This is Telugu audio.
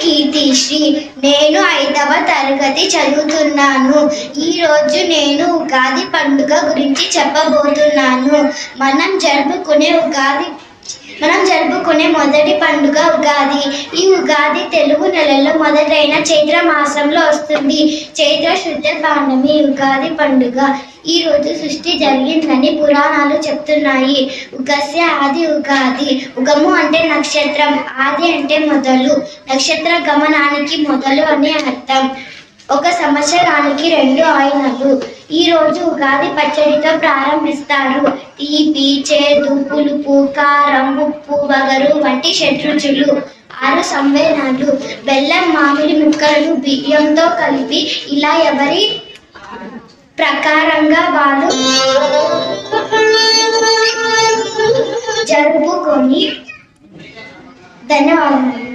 కీర్తిశ్రీ. నేను 5వ తరగతి చదువుతున్నాను. ఈరోజు నేను ఉగాది పండుగ గురించి చెప్పబోతున్నాను. మనం జరుపుకునే మొదటి పండుగ ఉగాది. ఈ ఉగాది తెలుగు నెలలో మొదటైన చైత్ర మాసంలో వస్తుంది. చైత్ర శుద్ధ పౌర్ణమి ఉగాది పండుగ. ఈ రోజు సృష్టి జరిగిందని పురాణాలు చెప్తున్నాయి. ఉగస్య ఆది ఉగాది. ఉగము అంటే నక్షత్రం, ఆది అంటే మొదలు, నక్షత్ర గమనానికి మొదలు అని అర్థం. ఒక సంవత్సరానికి 2 ఆయనలు. ఈ రోజు ఉగాది పచ్చడితో ప్రారంభిస్తారు. తీపి, చేదు, పులుపు, కారం, ఉప్పు, వగరు వంటి షడ్రుచులు. 6 సంవేదనలు. బెల్లం, మామిడి ముక్కలను బియ్యంతో కలిపి ఇలా ఎవరి ప్రకారంగా వాళ్ళు జరుపుకొని. ధన్యవాదాలు.